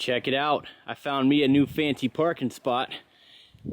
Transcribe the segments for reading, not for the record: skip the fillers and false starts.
Check it out. I found me a new fancy parking spot.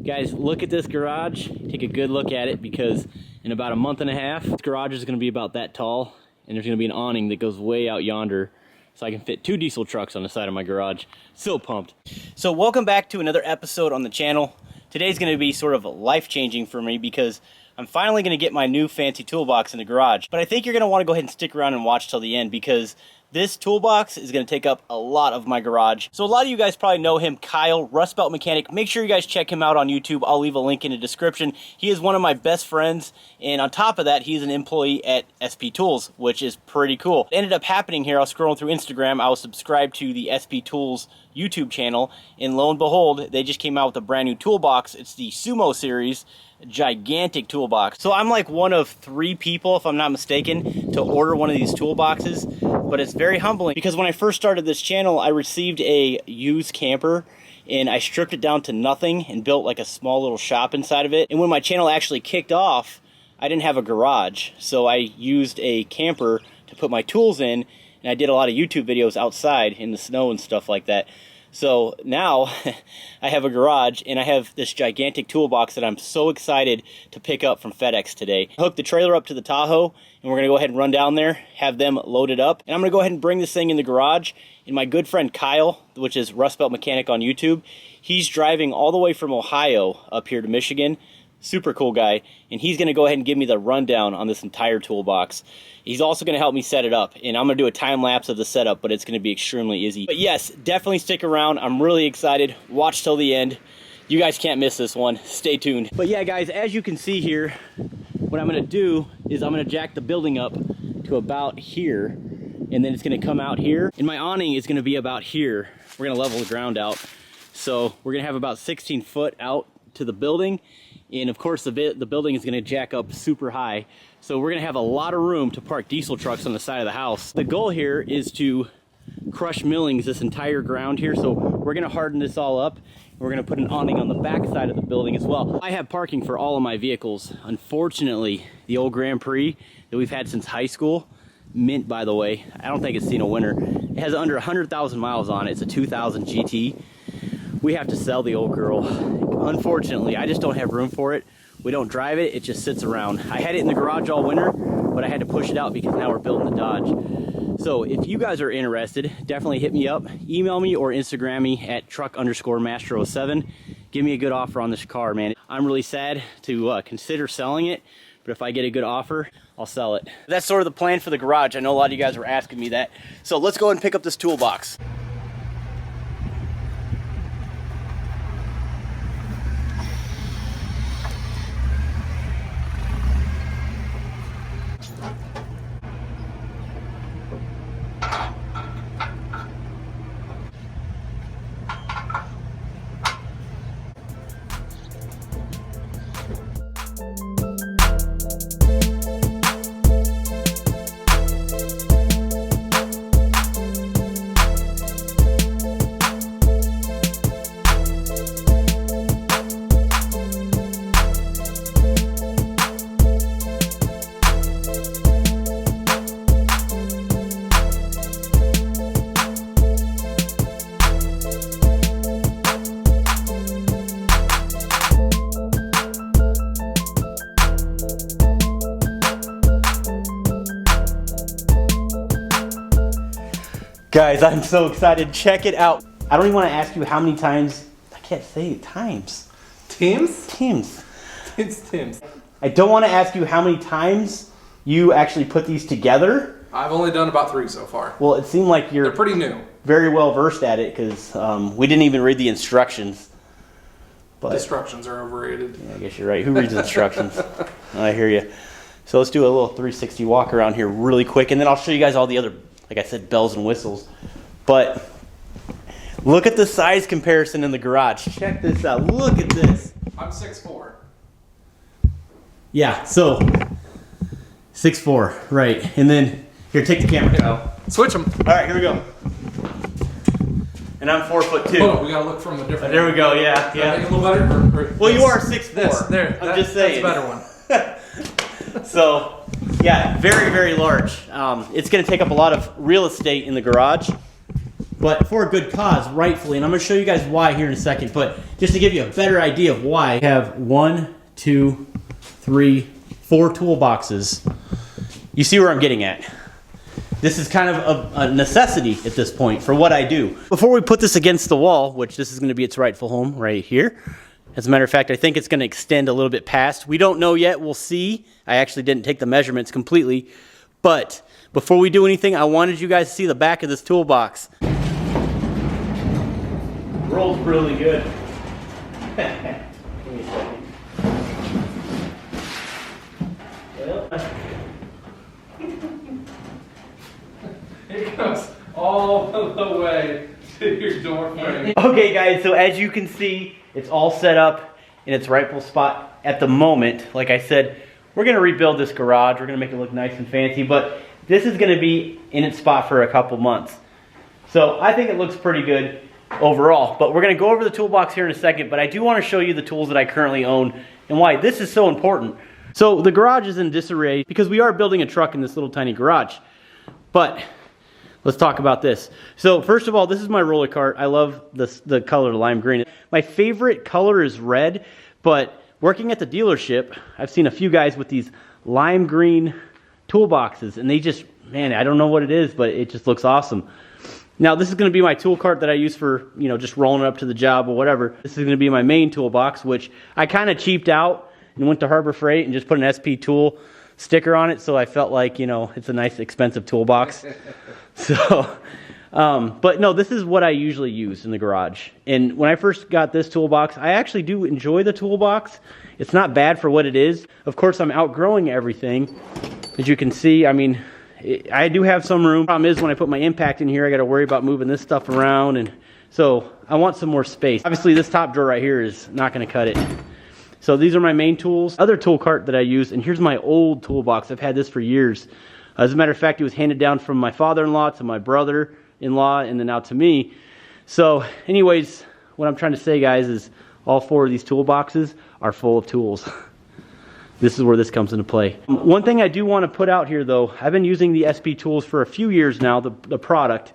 Guys, look at this garage. Take a good look at it, because in about a month and a half, this garage is going to be about that tall, and there's going to be an awning that goes way out yonder, so I can fit 2 diesel trucks on the side of my garage. So pumped. So welcome back to another episode on the channel. Today's going to be sort of life-changing for me, because I'm finally going to get my new fancy toolbox in the garage. But I think you're going to want to go ahead and stick around and watch till the end, because this toolbox is going to take up a lot of my garage. So a lot of you guys probably know him, Kyle, Rustbelt Mechanic. Make sure you guys check him out on YouTube. I'll leave a link in the description. He is one of my best friends, and on top of that, he's an employee at SPTOOLS, which is pretty cool. It ended up happening here. I was scrolling through Instagram. I was subscribed to the SPTOOLS YouTube channel, and lo and behold, they just came out with a brand new toolbox. It's the Sumo series, gigantic toolbox. So I'm like one of 3 people, if I'm not mistaken, to order one of these toolboxes. But it's very humbling, because when I first started this channel, I received a used camper and I stripped it down to nothing and built like a small little shop inside of it. And when my channel actually kicked off, I didn't have a garage, so I used a camper to put my tools in, and I did a lot of YouTube videos outside in the snow and stuff like that. So now I have a garage, and I have this gigantic toolbox that I'm so excited to pick up from FedEx today. I hooked the trailer up to the Tahoe, and we're going to go ahead and run down there, have them load it up. And I'm going to go ahead and bring this thing in the garage. And my good friend Kyle, which is Rustbelt Mechanic on YouTube, he's driving all the way from Ohio up here to Michigan. Super cool guy, and he's going to go ahead and give me the rundown on this entire toolbox. He's also going to help me set it up, and I'm going to do a time lapse of the setup, but it's going to be extremely easy. But yes, definitely stick around. I'm really excited. Watch till the end. You guys can't miss this one. Stay tuned. But yeah, guys, as you can see here, what I'm going to do is I'm going to jack the building up to about here, and then it's going to come out here, and my awning is going to be about here. We're going to level the ground out, so we're going to have about 16 foot out to the building. And of course, the building is going to jack up super high. So we're going to have a lot of room to park diesel trucks on the side of the house. The goal here is to crush millings this entire ground here. So we're going to harden this all up. And we're going to put an awning on the back side of the building as well. I have parking for all of my vehicles. Unfortunately, the old Grand Prix that we've had since high school, mint by the way, I don't think it's seen a winter. It has under 100,000 miles on it. It's a 2000 GT. We have to sell the old girl. Unfortunately, I just don't have room for it. We don't drive it, it just sits around. I had it in the garage all winter, but I had to push it out because now we're building the Dodge. So if you guys are interested, definitely hit me up, email me or Instagram me at truck_master07. Give me a good offer on this car, man. I'm really sad to consider selling it, but if I get a good offer, I'll sell it. That's sort of the plan for the garage. I know a lot of you guys were asking me that. So let's go ahead and pick up this toolbox. Guys, I'm so excited. Check it out. I don't even want to ask you how many times. I can't say times. Tims? Tims. It's Tims. I don't want to ask you how many times you actually put these together. I've only done about 3 so far. Well, it seemed like They're pretty new. very well versed at it, because we didn't even read the instructions. But instructions are overrated. Yeah, I guess you're right. Who reads instructions? I hear you. So let's do a little 360 walk around here really quick, and then I'll show you guys all the other, like I said, bells and whistles. But look at the size comparison in the garage. Check this out. Look at this. I'm 6'4". Yeah, so 6'4", right. And then, here, take the camera, Kyle. Switch them. All right, here we go. And I'm 4'2". Hold on, we gotta look from a different. There we go. Yeah, yeah. Make it a little better. Well, you are 6'4". There. I'm just saying. That's a better one. So, yeah, very, very large. It's going to take up a lot of real estate in the garage. but for a good cause, rightfully. And I'm going to show you guys why here in a second. But just to give you a better idea of why, I have 1, 2, 3, 4 toolboxes. You see where I'm getting at. This is kind of a necessity at this point for what I do. Before we put this against the wall, which this is going to be its rightful home right here. As a matter of fact, I think it's going to extend a little bit past. We don't know yet. We'll see. I actually didn't take the measurements completely. But before we do anything, I wanted you guys to see the back of this toolbox. Rolls really good. Give me a second. Well. It goes all the way to your door frame. Okay guys, so as you can see, it's all set up in its rightful spot at the moment. Like I said, we're gonna rebuild this garage. We're gonna make it look nice and fancy, but this is gonna be in its spot for a couple months. So I think it looks pretty good overall, but we're gonna go over the toolbox here in a second, but I do wanna show you the tools that I currently own and why this is so important. So the garage is in disarray because we are building a truck in this little tiny garage, but let's talk about this. So first of all, this is my roller cart. I love the color lime green. My favorite color is red, but working at the dealership, I've seen a few guys with these lime green toolboxes, and they just, man, I don't know what it is, but it just looks awesome. Now this is going to be my tool cart that I use for, you know, just rolling it up to the job or whatever. This is going to be my main toolbox, which I kind of cheaped out and went to Harbor Freight and just put an SP Tool sticker on it, so I felt like, you know, it's a nice expensive toolbox. So, but no, this is what I usually use in the garage. And when I first got this toolbox, I actually do enjoy the toolbox. It's not bad for what it is. Of course, I'm outgrowing everything. As you can see, I mean, I do have some room. Problem is, when I put my impact in here, I got to worry about moving this stuff around, and so I want some more space. Obviously, this top drawer right here is not going to cut it. So these are my main tools. Other tool cart that I use, and here's my old toolbox. I've had this for years. As a matter of fact, it was handed down from my father-in-law to my brother-in-law, and then now to me. So anyways, what I'm trying to say, guys, is all 4 of these toolboxes are full of tools. This is where this comes into play. One thing I do want to put out here, though, I've been using the SPTOOLS for a few years now, the product.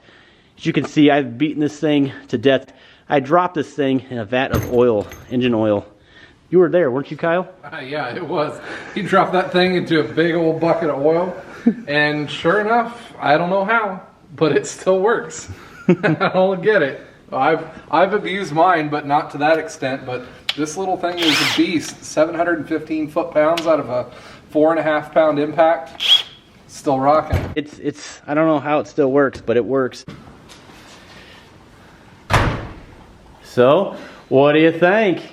As you can see, I've beaten this thing to death. I dropped this thing in a vat of oil, engine oil. You were there, weren't you, Kyle? Yeah, it was. He dropped that thing into a big old bucket of oil, and sure enough, I don't know how, but it still works. I don't get it. I've abused mine, but not to that extent. But this little thing is a beast. 715 foot-pounds out of a 4.5 pound impact. Still rocking. It's I don't know how it still works, but it works. So, what do you think?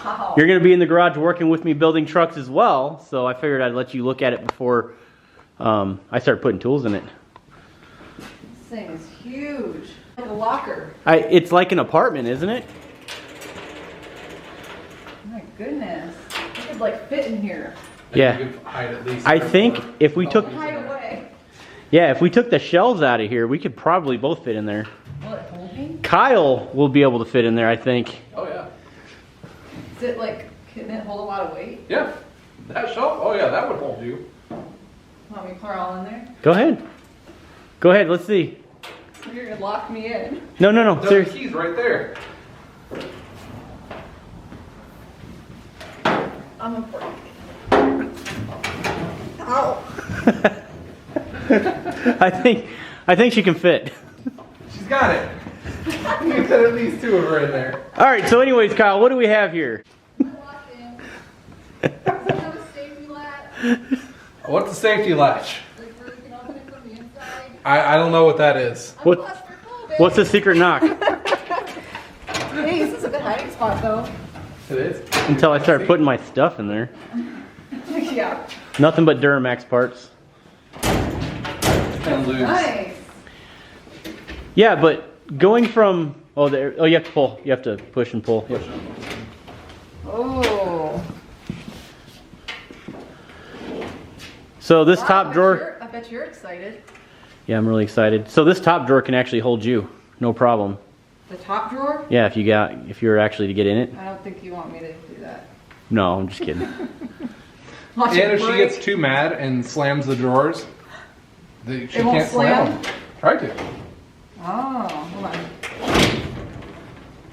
Wow. You're going to be in the garage working with me building trucks as well, so I figured I'd let you look at it before I start putting tools in it. This thing is huge. Like a locker. It's like an apartment, isn't it? My goodness. You could like fit in here. Yeah. You could hide at least I think if we took, Hide away. yeah, if we took the shelves out of here, we could probably both fit in there. Will it hold me? Kyle will be able to fit in there, I think. Oh yeah. Is it like, can it hold a lot of weight? Yeah. That shelf? Oh yeah, that would hold you. Want me to pour all in there? Go ahead. Go ahead, let's see. You're gonna lock me in. No, The seriously. key's right there. I'm a break. Ow. I think she can fit. She's got it. You can fit at least 2 of her in there. All right, so anyways, Kyle, what do we have here? Locked in. Does it have a safety latch? What's the safety latch? Like where you can open it from the inside? I don't know what that is. What- Claustrophobic. What's the secret knock? Hey, this is a good hiding spot though. It is. Until I start putting my stuff in there. Yeah. Nothing but Duramax parts. And lubes. Nice. Yeah, but going from, oh, there, oh, you have to pull. You have to push and pull. Yep. Oh. So this Wow, top drawer, I bet you're excited. yeah, I'm really excited. So this top drawer can actually hold you, no problem. The top drawer? Yeah, if you're actually to get in it. I don't think you want me to do that. No, I'm just kidding. Watch And it if she break. gets too mad and slams the drawers, she It won't can't slam slam? them. Try to. Oh, hold on.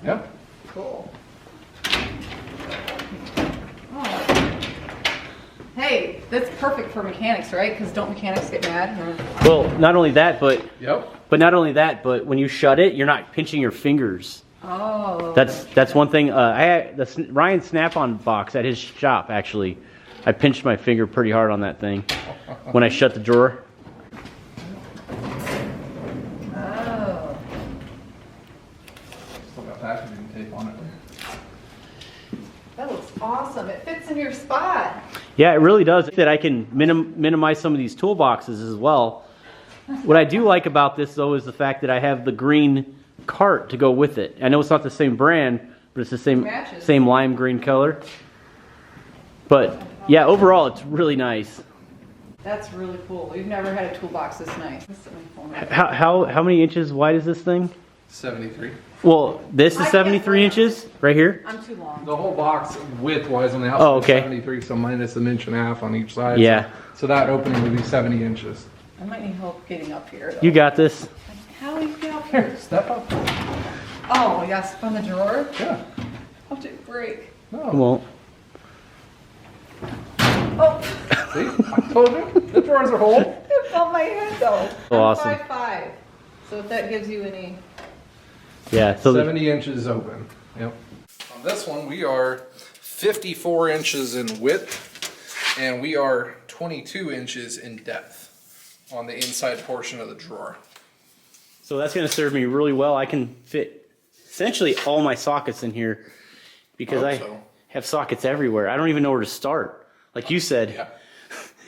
Yep. Cool. Oh. Hey, that's perfect for mechanics, right? Because don't mechanics get mad? Well, not only that, but Yep. when you shut it, you're not pinching your fingers. Oh. That's one thing. I had the Ryan Snap-on box at his shop. Actually, I pinched my finger pretty hard on that thing when I shut the drawer. Oh. Still got packaging tape on it. That looks awesome. It fits in your spot. Yeah, it really does. That I can minimize some of these toolboxes as well. What I do like about this though is the fact that I have the green cart to go with it. I know it's not the same brand, but it's the same lime green color. But yeah, overall it's really nice. That's really cool. We've never had a toolbox this nice. This is my phone. How many inches wide is this thing? 73. Well, this is I 73 guess inches right here. I'm too long. The whole box width-wise on the outside Oh, okay. is 73, so minus an inch and a half on each side. Yeah. So that opening would be 70 inches. I might need help getting up here. Though. You got this. How do you get up here? Here, step up. Oh, yes, on the drawer? Yeah. How did it break? It No. won't. Oh, See? I told you. The drawers are whole. it fell my head though. Oh, I'm awesome. 5'5". So if that gives you any. Yeah. So 70 inches open. Yep. On this one, we are 54 inches in width, and we are 22 inches in depth on the inside portion of the drawer. So that's going to serve me really well. I can fit essentially all my sockets in here because Hope I so. have sockets everywhere. I don't even know where to start. Like you said, Yeah.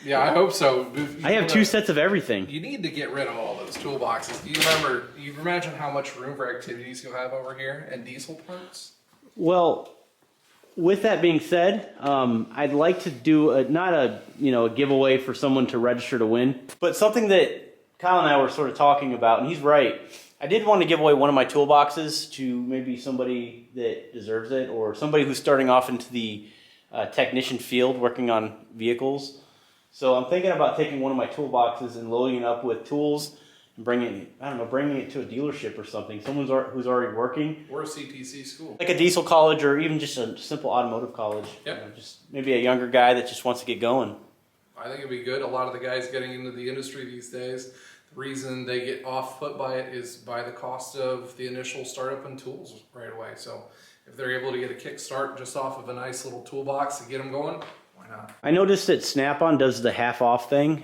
Yeah, I hope so. I have two sets of everything. You need to get rid of all those toolboxes. You imagine how much room for activities you'll have over here and diesel parts? Well, with that being said, I'd like to do not a giveaway for someone to register to win, but something that Kyle and I were sort of talking about, and he's right. I did want to give away one of my toolboxes to maybe somebody that deserves it, or somebody who's starting off into the technician field working on vehicles. So I'm thinking about taking one of my toolboxes and loading it up with tools and bringing it to a dealership or something. Someone who's already working. Or a CTC school. Like a diesel college or even just a simple automotive college. Yep. Just maybe a younger guy that just wants to get going. I think it'd be good. A lot of the guys getting into the industry these days, the reason they get off foot by it is by the cost of the initial startup and tools right away. So if they're able to get a kickstart just off of a nice little toolbox to get them going, why not? I noticed that Snap-on does the half off thing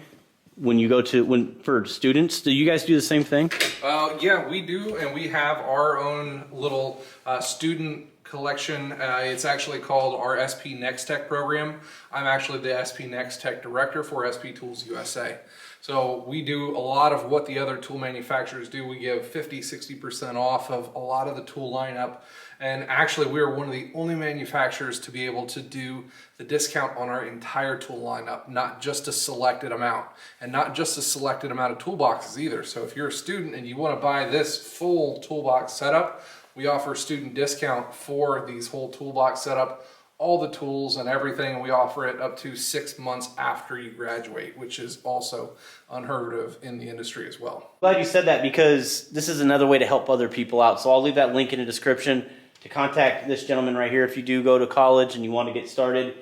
when you go to for students. Do you guys do the same thing? Yeah, we do, and we have our own little student collection. It's actually called our SP Next Tech program. I'm actually the SP Next Tech director for SPTOOLS USA. So we do a lot of what the other tool manufacturers do. We give 50-60% off of a lot of the tool lineup. And actually, we're one of the only manufacturers to be able to do the discount on our entire tool lineup, not just a selected amount, and not just a selected amount of toolboxes either. So if you're a student and you want to buy this full toolbox setup, we offer student discount for these whole toolbox setup, all the tools and everything. We offer it up to 6 months after you graduate, which is also unheard of in the industry as well. Glad you said that because this is another way to help other people out. So I'll leave that link in the description to contact this gentleman right here if you do go to college and you want to get started.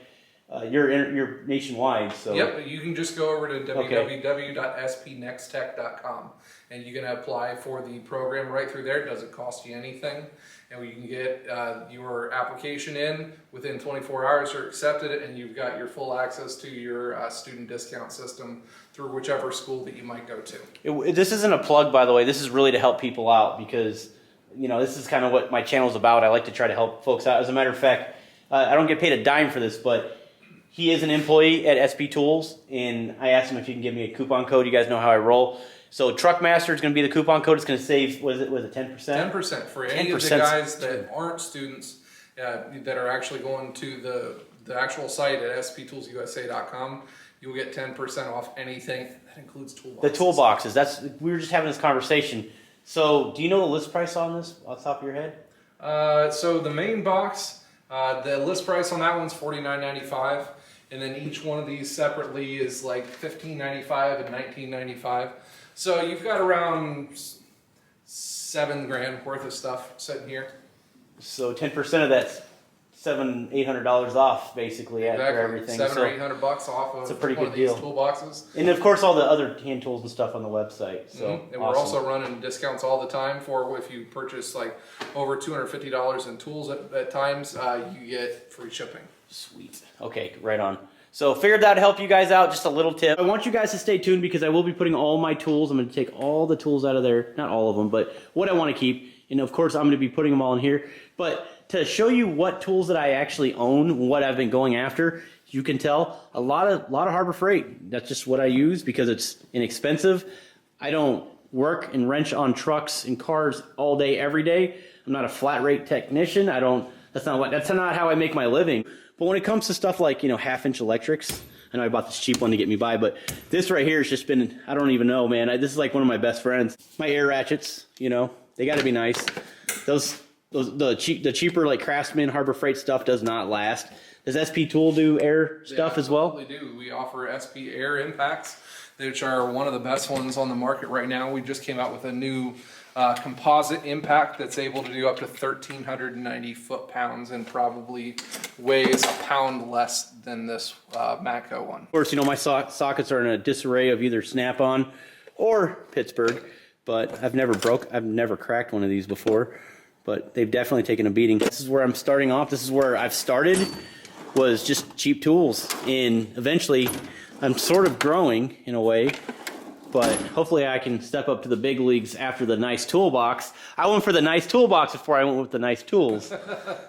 You're nationwide, so yep, you can just go over to www.spnexttech.com and you can apply for the program right through there. It doesn't cost you anything, and you can get your application in within 24 hours. You're accepted, and you've got your full access to your student discount system through whichever school that you might go to. This isn't a plug, by the way. This is really to help people out because this is kind of what my channel is about. I like to try to help folks out. As a matter of fact, I don't get paid a dime for this, but he is an employee at SPTOOLS, and I asked him if he can give me a coupon code. You guys know how I roll. So Truckmaster is going to be the coupon code. It's going to save, was it 10%? 10% for any of the guys that aren't students that are actually going to the actual site at sptoolsusa.com. You'll get 10% off anything. That includes toolboxes. The toolboxes. We were just having this conversation. So do you know the list price on this off the top of your head? So the main box, the list price on that one's $49.95. And then each one of these separately is like $15.95 and $19.95. So you've got around 7 grand worth of stuff sitting here. So 10% of that's $700-800 off basically for everything. 700 or 800 bucks off of it's a pretty one good of these deal. toolboxes. And of course all the other hand tools and stuff on the website. So And we're also running discounts all the time for if you purchase like over $250 in tools at times, you get free shipping. Sweet. Okay, right on. So figured that'd help you guys out, just a little tip. I want you guys to stay tuned because I will be putting all my tools. I'm going to take all the tools out of there, not all of them, but what I want to keep. And of course I'm going to be putting them all in here. But to show you what tools that I actually own, what I've been going after, you can tell a lot of Harbor Freight. That's just what I use because it's inexpensive. I don't work and wrench on trucks and cars all day, every day. I'm not a flat rate technician. That's not how I make my living. But when it comes to stuff like, you know, 1/2-inch electrics, I know I bought this cheap one to get me by, but this right here has just been, I don't even know, man. This is like one of my best friends. My air ratchets, you know, they got to be nice. The cheaper like Craftsman, Harbor Freight stuff does not last. Does SPTOOL do air stuff as well? We do. We offer SP Air Impacts, which are one of the best ones on the market right now. We just came out with a new composite impact that's able to do up to 1,390 foot-pounds and probably weighs a pound less than this Matco one. Of course, you know, my sockets are in a disarray of either Snap-on or Pittsburgh, but I've never cracked one of these before, but they've definitely taken a beating. This is where I'm starting off. This is where I've started, was just cheap tools, and eventually I'm sort of growing in a way. But hopefully I can step up to the big leagues after the nice toolbox. I went for the nice toolbox before I went with the nice tools.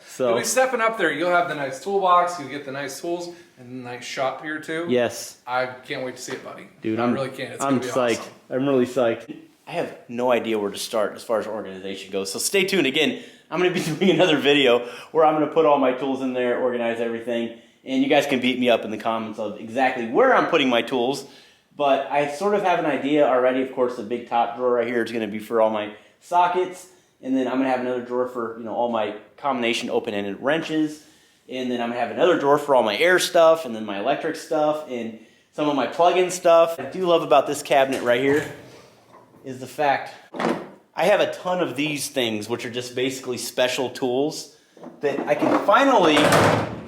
So you'll be stepping up there. You'll have the nice toolbox, you'll get the nice tools, and a nice shop here too. Yes. I can't wait to see it, buddy. Dude, I really can't. It's I'm gonna be psyched. awesome. I'm really psyched. I have no idea where to start as far as organization goes. So stay tuned. Again, I'm going to be doing another video where I'm going to put all my tools in there, organize everything, and you guys can beat me up in the comments of exactly where I'm putting my tools. But I sort of have an idea already. Of course, the big top drawer right here is going to be for all my sockets. And then I'm going to have another drawer for, you know, all my combination open-ended wrenches. And then I'm going to have another drawer for all my air stuff and then my electric stuff and some of my plug-in stuff. What I do love about this cabinet right here is the fact I have a ton of these things, which are just basically special tools that I can finally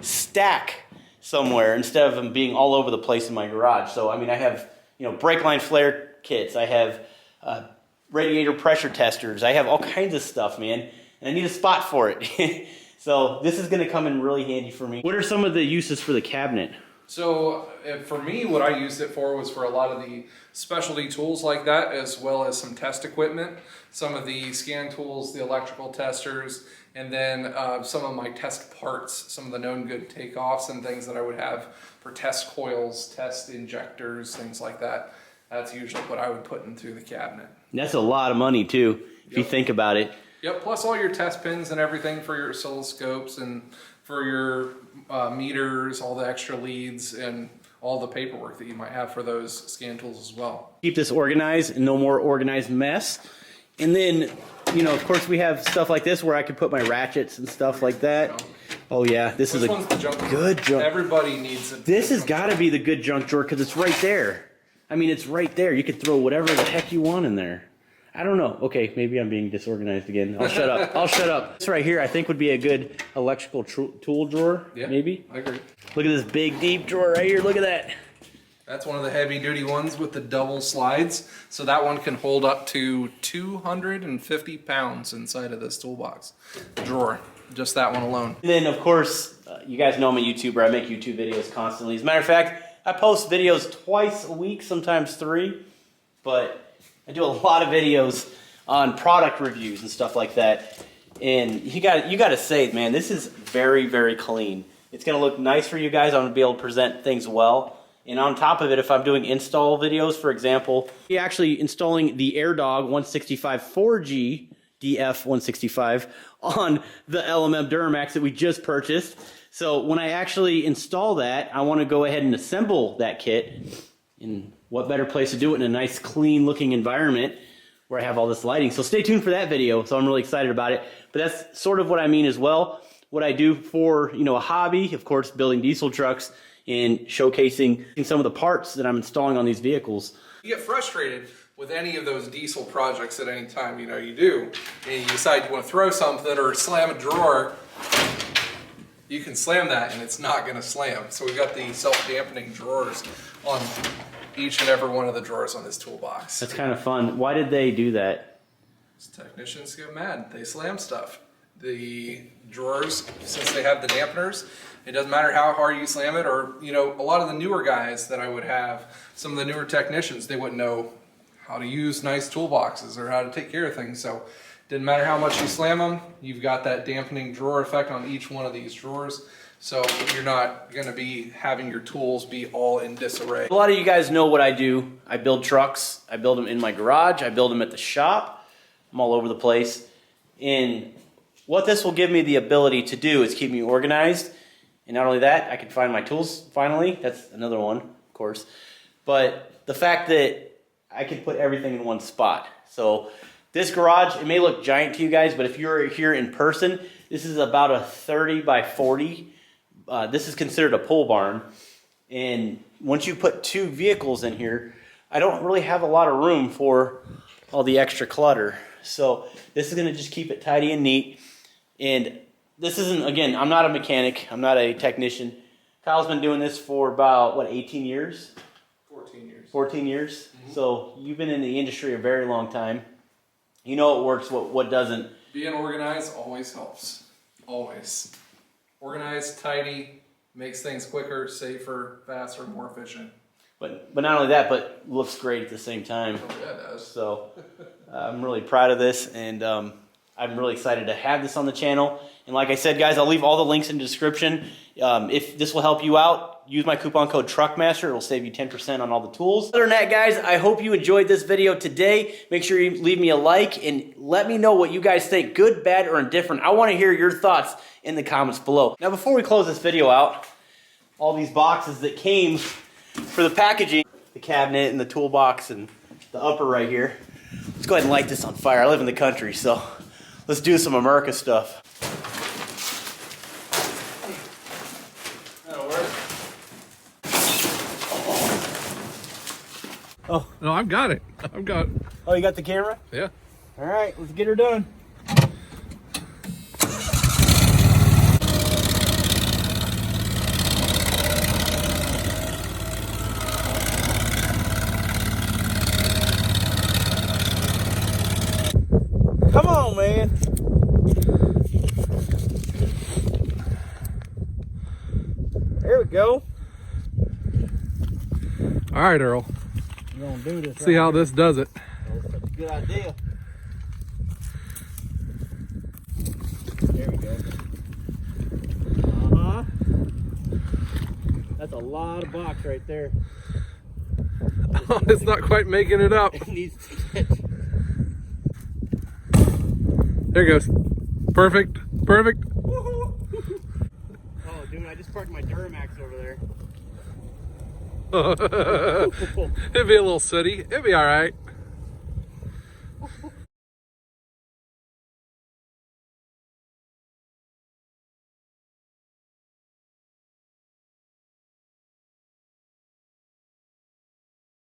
stack somewhere instead of them being all over the place in my garage. So, I mean, I have, you know, brake line flare kits. I have radiator pressure testers. I have all kinds of stuff, man. And I need a spot for it. So this is going to come in really handy for me. What are some of the uses for the cabinet? So for me, what I used it for was for a lot of the specialty tools like that, as well as some test equipment, some of the scan tools, the electrical testers, and then some of my test parts, some of the known good takeoffs and things that I would have for test coils, test injectors, things like that. That's usually what I would put into the cabinet. That's a lot of money too, if you think about it. Yep, plus all your test pins and everything for your oscilloscopes and for your meters, all the extra leads, and all the paperwork that you might have for those scan tools as well. Keep this organized and no more organized mess. And then, you know, of course we have stuff like this where I can put my ratchets and stuff like that. Oh yeah, this is a good junk. Everybody needs it. This has got to be the good junk drawer because it's right there. I mean, it's right there. You could throw whatever the heck you want in there. I don't know. Okay, maybe I'm being disorganized again. I'll shut up. I'll shut up. This right here I think would be a good electrical tool drawer, yeah, maybe. I agree. Look at this big, deep drawer right here. Look at that. That's one of the heavy-duty ones with the double slides. So that one can hold up to 250 pounds inside of this toolbox drawer. Just that one alone. And then, of course, you guys know I'm a YouTuber. I make YouTube videos constantly. As a matter of fact, I post videos twice a week, sometimes 3. But I do a lot of videos on product reviews and stuff like that. And you got to say, man, this is very, very clean. It's going to look nice for you guys. I'm going to be able to present things well. And on top of it, if I'm doing install videos, for example, we're actually installing the AirDog 165 4G DF165 on the LMM Duramax that we just purchased. So when I actually install that, I want to go ahead and assemble that kit. And what better place to do it in a nice, clean looking environment where I have all this lighting. So stay tuned for that video. So I'm really excited about it. But that's sort of what I mean as well. What I do for, you know, a hobby, of course, building diesel trucks and showcasing some of the parts that I'm installing on these vehicles. You get frustrated with any of those diesel projects at any time, you know, you do, and you decide you want to throw something or slam a drawer, you can slam that and it's not going to slam. So we've got the self-dampening drawers on each and every one of the drawers on this toolbox. That's kind of fun. Why did they do that? Technicians get mad. They slam stuff. The drawers, since they have the dampeners, it doesn't matter how hard you slam it, or, you know, a lot of the newer guys that I would have, some of the newer technicians, they wouldn't know how to use nice toolboxes or how to take care of things. So didn't matter how much you slam them, you've got that dampening drawer effect on each one of these drawers. So you're not going to be having your tools be all in disarray. A lot of you guys know what I do. I build trucks. I build them in my garage. I build them at the shop. I'm all over the place. And what this will give me the ability to do is keep me organized. And not only that, I can find my tools finally. That's another one, of course. But the fact that I can put everything in one spot. So this garage, it may look giant to you guys, but if you're here in person, this is about a 30 by 40. This is considered a pole barn. And once you put 2 vehicles in here, I don't really have a lot of room for all the extra clutter. So this is gonna just keep it tidy and neat. And this isn't, again, I'm not a mechanic, I'm not a technician. Kyle's been doing this for about, what, 18 years? 14 years. 14 years? Mm-hmm. So you've been in the industry a very long time. You know what works, what doesn't. Being organized always helps. Always. Organized, tidy, makes things quicker, safer, faster, more efficient. But not only that, but looks great at the same time. Oh, yeah, it does. So I'm really proud of this, and I'm really excited to have this on the channel. And like I said, guys, I'll leave all the links in the description. If this will help you out, use my coupon code TRUCKMASTER. It will save you 10% on all the tools. Other than that, guys, I hope you enjoyed this video today. Make sure you leave me a like and let me know what you guys think, good, bad, or indifferent. I want to hear your thoughts in the comments below. Now, before we close this video out, all these boxes that came for the packaging, the cabinet and the toolbox and the upper right here. Let's go ahead and light this on fire. I live in the country, so let's do some America stuff. That'll work. Oh. No, I've got it. I've got it. Oh, you got the camera? Yeah. All right, let's get her done. Come on, man. There we go. All right, Earl. We're gonna do this. See how this does it. That's a good idea. There we go. Uh-huh. That's a lot of box right there. Oh, it's not quite making it up. It needs to get... There it goes. Perfect. Perfect. Oh, dude, I just parked my Duramax over there. It'd be a little sooty. It'd be all right.